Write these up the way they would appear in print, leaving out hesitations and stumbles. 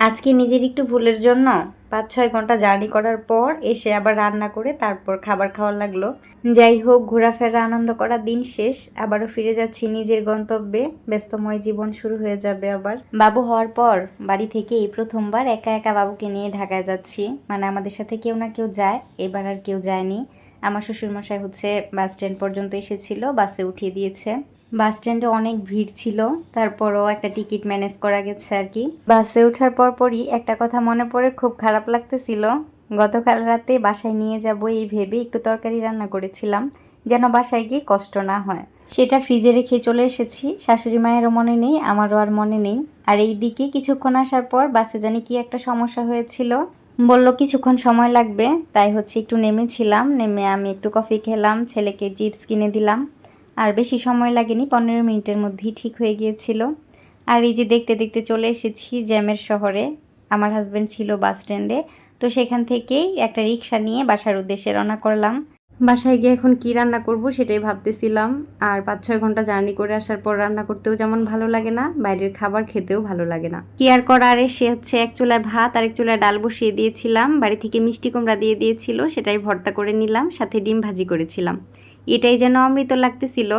আজকে নিজের একটু ভুলের জন্য ৫-৬ ঘন্টা জার্নি করার পর এসে আবার রান্না করে তারপর খাবার খাওয়া লাগলো। যাই হোক, ঘোরাফেরা আনন্দ করা দিন শেষ, আবারও ফিরে যাচ্ছি নিজের গন্তব্যে। ব্যস্তময় জীবন শুরু হয়ে যাবে আবার। বাবু হওয়ার পর বাড়ি থেকে এই প্রথমবার একা একা বাবুকে নিয়ে ঢাকায় যাচ্ছি। মানে আমাদের সাথে কেউ না কেউ যায়, এবার আর কেউ যায়নি। আমার শ্বশুরমশাই হচ্ছে বাস স্ট্যান্ড পর্যন্ত এসেছিল, বাসে উঠিয়ে দিয়েছে। বাস স্ট্যান্ডে অনেক ভিড় ছিল, তারপরও একটা টিকিট ম্যানেজ করা গেছে আর কি। বাসে ওঠার পরপরই একটা কথা মনে পড়ে, খুব খারাপ লাগতেছিল। গতকাল রাতে বাসায় নিয়ে যাব এই ভেবে একটু তরকারি রান্না করেছিলাম, যেন বাসায় গিয়ে কষ্ট না হয়। সেটা ফ্রিজে রেখে চলে এসেছি। শাশুড়ি মায়েরও মনে নেই, আমারও আর মনে নেই। আর এই দিকে কিছুক্ষণ আসার পর বাসে জানি কি একটা সমস্যা হয়েছিল, বলল কিছুক্ষণ সময় লাগবে। তাই হচ্ছে একটু নেমেছিলাম, নেমে আমি একটু কফি খেলাম, ছেলেকে চিপস কিনে দিলাম। আর বেশি সময় লাগেনি, 15 মিনিটের মধ্যেই ঠিক হয়ে গিয়েছিল। আর এই যে দেখতে দেখতে চলে এসেছি জ্যামের শহরে। আমার হাজব্যান্ড ছিল বাস স্ট্যান্ডে, তো সেখান থেকেই একটা রিক্সা নিয়ে বাসার উদ্দেশ্যে রওনা করলাম। বাসায় গিয়ে এখন কি রান্না করব সেটাই ভাবতেছিলাম। আর 5-6 ঘন্টা জার্নি করে আসার পর রান্না করতেও যেমন ভালো লাগে না, বাইরের খাবার খেতেও ভালো লাগে না। কি আর করার, সে হচ্ছে এক চুলায় ভাত আর এক চুলায় ডাল বসিয়ে দিয়েছিলাম। বাড়ি থেকে মিষ্টি কুমড়া দিয়ে দিয়েছিল, সেটাই ভর্তা করে নিলাম, সাথে ডিম ভাজি করেছিলাম। এটাই যেন অমৃত লাগতেছিল।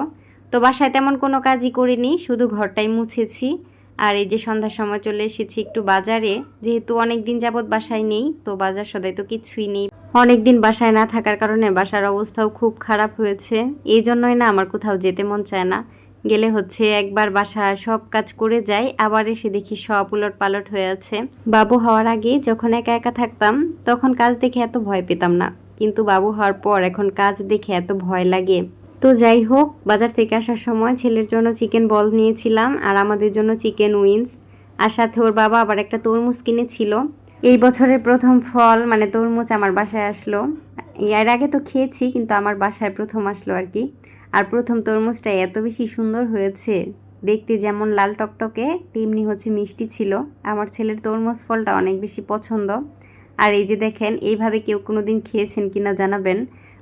তো বাসায় তেমন কোনো কাজই করিনি, শুধু ঘরটাই মুছেছি। আর এই যে সন্ধ্যার সময় চলে এসেছি একটু বাজারে, যেহেতু অনেক দিন যাবৎ বাসায় নেই, তো বাজার সদাই তো কিছুই নেই। অনেক দিন বাসায় না থাকার কারণে বাসার অবস্থাও খুব খারাপ হয়েছে। এই জন্যই না আমার কোথাও যেতে মন চায় না। গেলে হচ্ছে একবার বাসায় সব কাজ করে যাই, আবার এসে দেখি সব উলট পালট হয়ে আছে। বাবু হওয়ার আগে যখন একা একা থাকতাম তখন কাজ দেখে এত ভয় পেতাম না, কিন্তু বাবু হওয়ার পর এখন কাজ দেখে এত ভয় লাগে। তো যাই হোক, বাজার থেকে আসার সময় ছেলের জন্য চিকেন বল নিয়েছিলাম আর আমাদের জন্য চিকেন উইংস। আর সাথে ওর বাবা আবার একটা তরমুজ কিনেছিল। এই বছরের প্রথম ফল মানে তরমুজ আমার বাসায় আসলো। এর আগে তো খেয়েছি, কিন্তু আমার বাসায় প্রথম আসলো আর কি। আর প্রথম তরমুজটা এত বেশি সুন্দর হয়েছে, দেখতে যেমন লাল টকটকে তেমনি হচ্ছে মিষ্টি ছিল। আমার ছেলের তরমুজ ফলটা অনেক বেশি পছন্দ। আর এই যে দেখেন, এইভাবে কেউ কোনোদিন খেয়েছেন কিনা জানাবেন।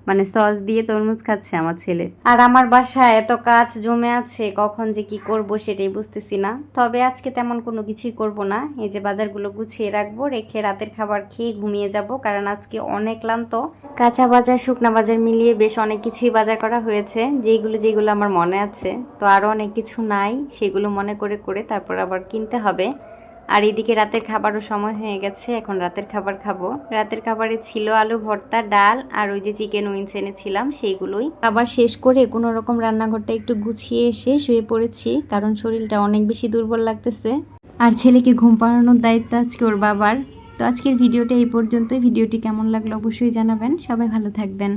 মানে সস দিয়ে তরমুজ খাচ্ছে আমার ছেলে। আর আমার বাসায় এত কাজ জমে আছে, কখন যে কি করব সেটাই বুঝতেছি না। তবে আজকে তেমন কোনো কিছুই করব না, এই যে বাজারগুলো গুছিয়ে রাখবো, রেখে রাতের খাবার খেয়ে ঘুমিয়ে যাব, কারণ আজকে অনেক ক্লান্ত। কাঁচা বাজার শুকনা বাজার মিলিয়ে বেশ অনেক কিছুই বাজার করা হয়েছে, যেগুলো আমার মনে আছে। তো আরও অনেক কিছু নাই, সেগুলো মনে করে করে তারপর আবার কিনতে হবে। আর এদিকে রাতের খাবারও সময় হয়ে গেছে, এখন রাতের খাবার খাবো। রাতের খাবারে ছিল আলু ভর্তা, ডাল আর ওই যে চিকেন উইংস এনেছিলাম সেইগুলোই। খাবার শেষ করে কোনো রকম রান্নাঘরটা একটু গুছিয়ে এসে শুয়ে পড়েছি, কারণ শরীরটা অনেক বেশি দুর্বল লাগতেছে। আর ছেলেকে ঘুম পাড়ানোর দায়িত্ব আজকে ওর বাবার। তো আজকের ভিডিওটা এই পর্যন্তই। ভিডিওটি কেমন লাগলো অবশ্যই জানাবেন। সবাই ভালো থাকবেন।